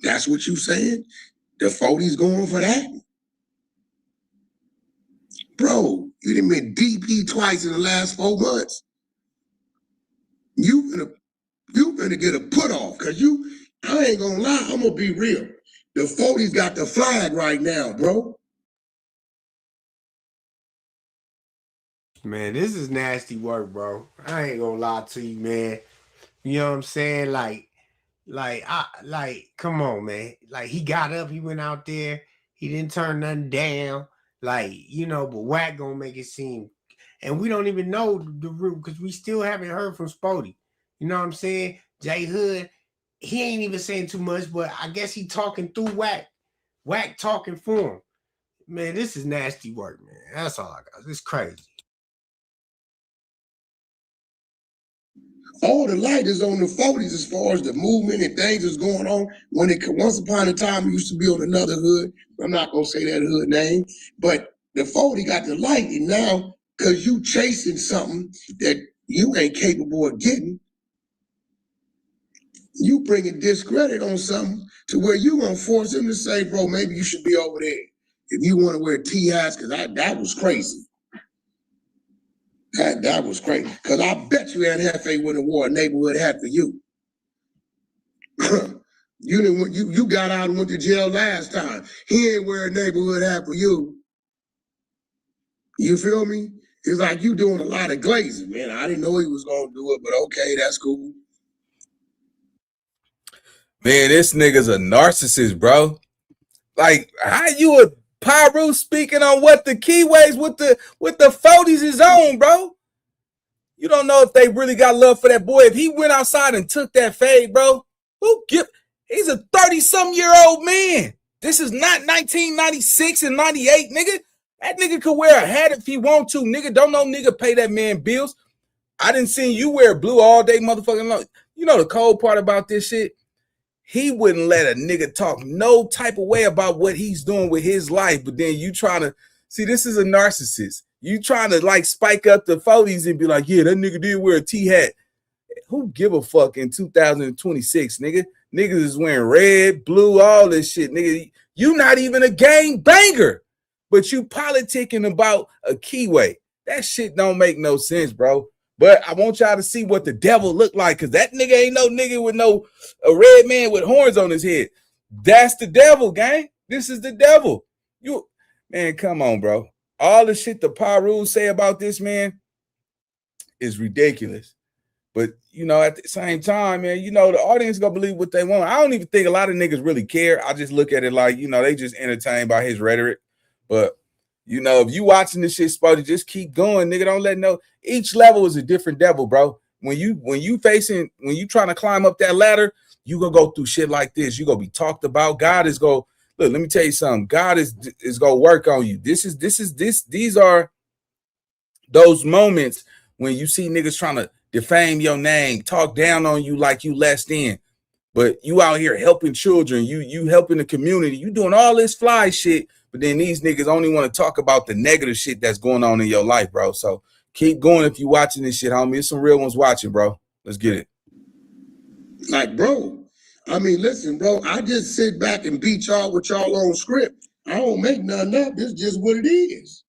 That's what you saying? The 40's going for that? Bro, you done been DP twice in the last 4 months. You gonna get a put off, cause I ain't gonna lie, I'm gonna be real. The 40's got the flag right now, bro. Man, this is nasty work, bro. I ain't gonna lie to you, man. You know what I'm saying? Come on, man. Like, he got up, he went out there, he didn't turn nothing down. Like, you know, but Wack gonna make it seem, and we don't even know the root because we still haven't heard from Spoty. You know what I'm saying? J Hood, he ain't even saying too much, but I guess he talking through Wack. Wack talking for him. Man, this is nasty work, man. That's all I got. It's crazy. All the light is on the 40's as far as the movement and things that's going on. Once upon a time, it used to be on another hood. I'm not gonna say that hood name, but the 40 got the light, and now because you chasing something that you ain't capable of getting, you bringing discredit on something to where you gonna force him to say, bro, maybe you should be over there if you want to wear T-hats, because that was crazy. That was crazy. Because I bet you Aunt Hefe would have wore a neighborhood hat for you. You got out and went to jail last time. He ain't wear a neighborhood hat for you. You feel me? It's like you doing a lot of glazing, man. I didn't know he was gonna do it, but okay, that's cool. Man, this nigga's a narcissist, bro. Like, how you a Pyru speaking on what the keyways with the 40s is on, bro? You don't know if they really got love for that boy. If he went outside and took that fade, bro, he's a 30-some-year-old man. This is not 1996 and 98, nigga. That nigga could wear a hat if he want to, nigga. Don't no nigga pay that man bills. I didn't see you wear blue all day, motherfucking long. You know the cold part about this shit? He wouldn't let a nigga talk no type of way about what he's doing with his life, but then you trying to, see, this is a narcissist. You trying to like spike up the 40s and be like, yeah, that nigga did wear a T-hat. Who give a fuck in 2026, nigga? Niggas is wearing red, blue, all this shit, nigga. You not even a gang banger, but you politicking about a keyway. That shit don't make no sense, bro. But I want y'all to see what the devil look like, because that nigga ain't no nigga with a red man with horns on his head. That's the devil, gang. This is the devil. Man, come on, bro. All the shit the Pyru say about this man is ridiculous. But, you know, at the same time, man, you know, the audience gonna believe what they want. I don't even think a lot of niggas really care. I just look at it like, you know, they just entertained by his rhetoric. But, you know, if you watching this shit, Spotty, just keep going, nigga. Don't let no. Each level is a different devil, bro. When you trying to climb up that ladder, you gonna go through shit like this. You gonna be talked about. God is gonna look. Let me tell you something. God is gonna work on you. These are those moments when you see niggas trying to defame your name, talk down on you like you less than, but you out here helping children, you helping the community, you doing all this fly shit, but then these niggas only want to talk about the negative shit that's going on in your life, bro. So keep going if you watching this shit, homie. There's some real ones watching, bro. Let's get it. Like, bro, I mean, listen, bro, I just sit back and beat y'all with y'all own script. I don't make nothing up. This is just what it is.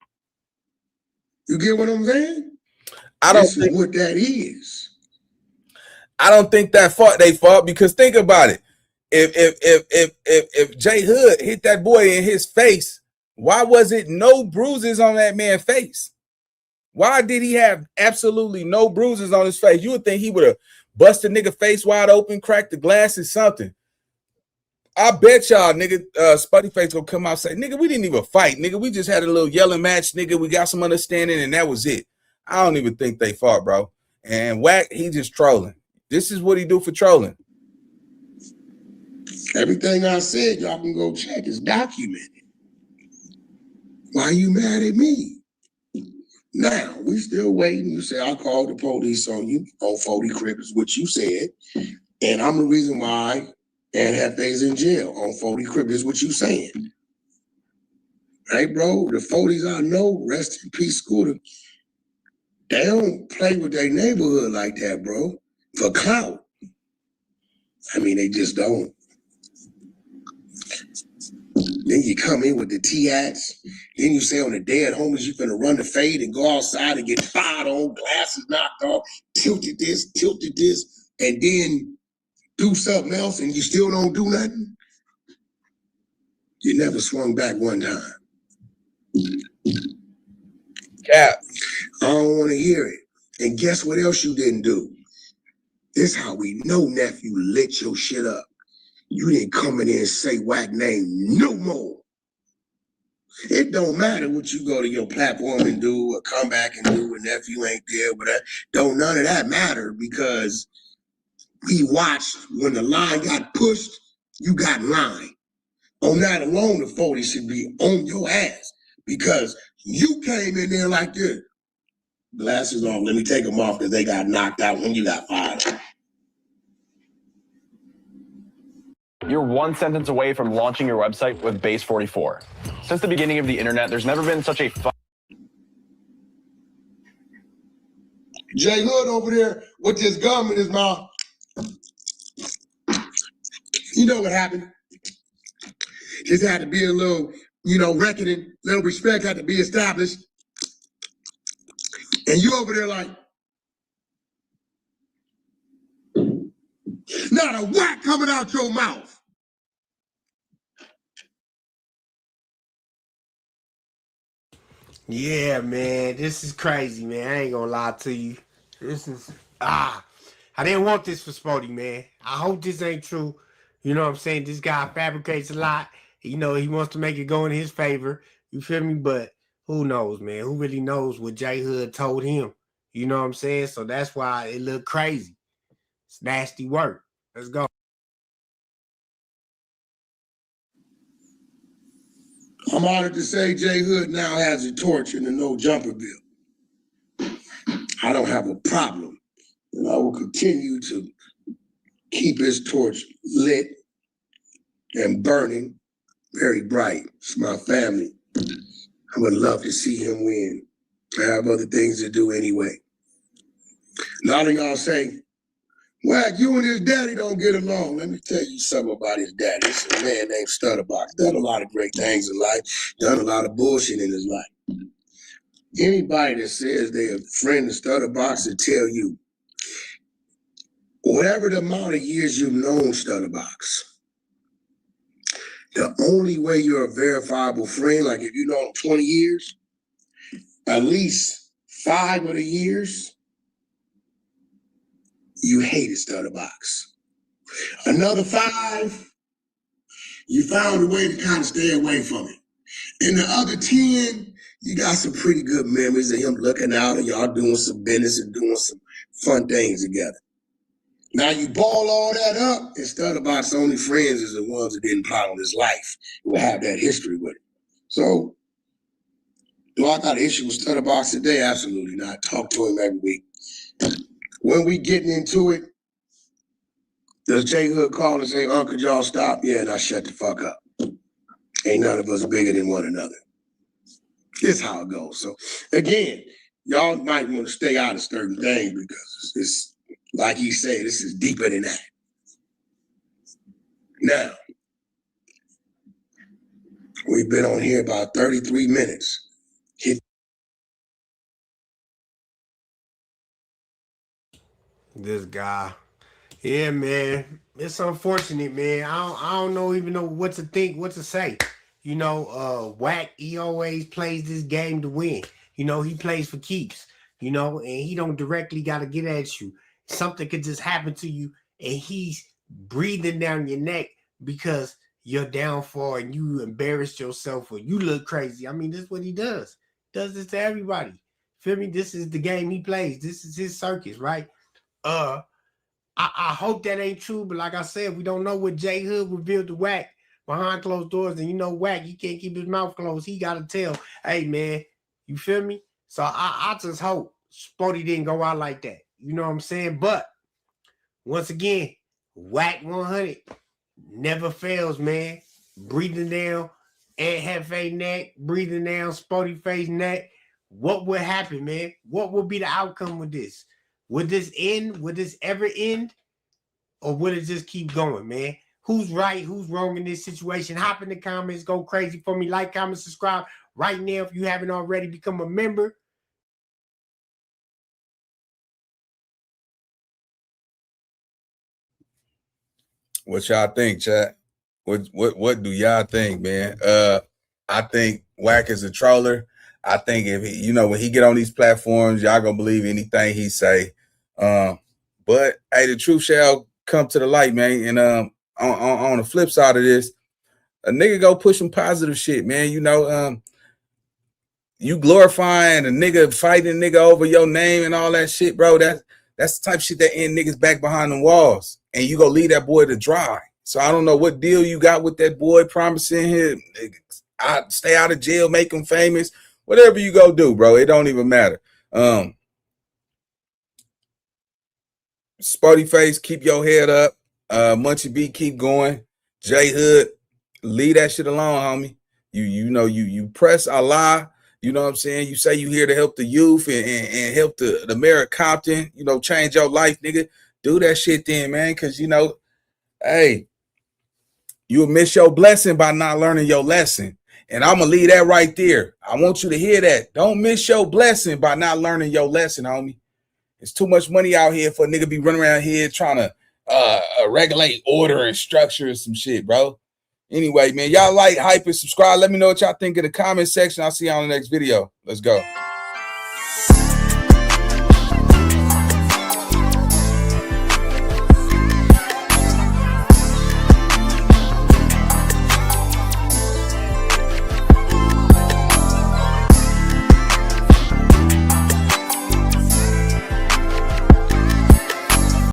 You get what I'm saying? This is what that is. I don't think they fought, because think about it. If J Hood hit that boy in his face, why was it no bruises on that man's face? Why did he have absolutely no bruises on his face? You would think he would have busted nigga face wide open, cracked the glass or something. I bet y'all, nigga, Spotty face gonna come out and say, nigga, we didn't even fight, nigga. We just had a little yelling match, nigga. We got some understanding, and that was it. I don't even think they fought, bro. And Wack, he just trolling. This is what he do for trolling. Everything I said, y'all can go check. It's documented. Why you mad at me? Now, we still waiting. You say, I called the police on you on 40 Crib is what you said. And I'm the reason why Ann Hefe's in jail on 40 Crib is what you saying. Right, bro? The 40s I know, rest in peace, Scooter. They don't play with their neighborhood like that, bro. For clout. I mean, they just don't. Then you come in with the T-hats. Then you say on the day at home is you finna run the fade and go outside and get fired on, glasses knocked off, tilted this, and then do something else and you still don't do nothing. You never swung back one time. Cap. I don't want to hear it. And guess what else you didn't do? This how we know, nephew, lit your shit up. You didn't come in there and say Wack name no more. It don't matter what you go to your platform and do or come back and do, and nephew ain't there, but don't none of that matter, because we watched when the line got pushed, you got in line. On that alone, the 40 should be on your ass, because you came in there like this. Glasses on, let me take them off because they got knocked out when you got fired. You're one sentence away from launching your website with Base 44. Since the beginning of the internet, there's never been such a J Hood over there with this gum in his mouth. You know what happened. Just had to be a little, reckoning, little respect had to be established. And you over there like, not a whack coming out your mouth. Yeah, man, this is crazy, man. I ain't gonna lie to you. This is I didn't want this for Spoty, man. I hope this ain't true. You know what I'm saying? This guy fabricates a lot. You know, he wants to make it go in his favor. You feel me? But who knows, man? Who really knows what J Hood told him? You know what I'm saying? So that's why it looked crazy. It's nasty work. Let's go. I'm honored to say J Hood now has a torch in the no jumper bill. I don't have a problem, and I will continue to keep his torch lit and burning very bright. It's my family. I would love to see him win. I have other things to do anyway. A lot of y'all say, Wack, you and his daddy don't get along. Let me tell you something about his daddy. It's a man named Stutterbox. Done a lot of great things in life. Done a lot of bullshit in his life. Anybody that says they're a friend of Stutterbox will tell you, whatever the amount of years you've known Stutterbox, the only way you're a verifiable friend, like if you know him 20 years, at least 5 of the years, you hated Stutterbox. Another 5, you found a way to kind of stay away from it. And the other 10, you got some pretty good memories of him looking out and y'all doing some business and doing some fun things together. Now you ball all that up, and Stutterbox's only friends is the ones that didn't plot on his life, who have that history with it. So, do I got an issue with Stutterbox today? Absolutely not. Talk to him every week. When we getting into it, does J Hood call and say, Uncle, y'all stop? Yeah, now shut the fuck up. Ain't none of us bigger than one another. It's how it goes. So, again, y'all might want to stay out of certain things because it's like he said, this is deeper than that. Now, we've been on here about 33 minutes. This guy. Yeah, man. It's unfortunate, man. I don't know even know what to think, what to say. You know, Wack, he always plays this game to win. You know, he plays for keeps, you know, and he don't directly got to get at you. Something could just happen to you, and he's breathing down your neck because you're downfall and you embarrassed yourself or you look crazy. I mean, this is what he does. Does this to everybody. Feel me? This is the game he plays. This is his circus, right? I hope that ain't true, but like I said, we don't know what J Hood revealed to Wack behind closed doors. And you know, Wack, he can't keep his mouth closed. He gotta tell, hey man, you feel me? So I just hope Spotty didn't go out like that. You know what I'm saying? But once again, Wack 100 never fails, man. Breathing down Aunt Hefe neck, breathing down Spotty face neck. What would happen, man? What would be the outcome with this? Would this end? Would this ever end? Or would it just keep going, man? Who's right? Who's wrong in this situation? Hop in the comments. Go crazy for me. Like, comment, subscribe right now if you haven't already. Become a member. What y'all think, chat? What do y'all think, man? I think Wack is a troller. I think if he, when he get on these platforms, y'all gonna believe anything he say. But hey, the truth shall come to the light, man. And on the flip side of this, a nigga go push some positive shit, man. You glorifying a nigga, fighting a nigga over your name and all that shit, bro. That's the type of shit that end niggas back behind the walls. And you go leave that boy to dry. So I don't know what deal you got with that boy promising him, I stay out of jail, make him famous. Whatever you go do, bro, it don't even matter. Spotty face, keep your head up. Munchie B, keep going. J Hood, leave that shit alone, homie. You press Allah. You know what I'm saying? You say you here to help the youth and help the mayor of Compton, change your life, nigga. Do that shit then, man. Cause hey, you'll miss your blessing by not learning your lesson. And I'm gonna leave that right there. I want you to hear that. Don't miss your blessing by not learning your lesson, homie. It's too much money out here for a nigga be running around here trying to regulate order and structure and some shit, bro. Anyway, man, y'all like, hype, and subscribe. Let me know what y'all think in the comment section. I'll see y'all in the next video. Let's go.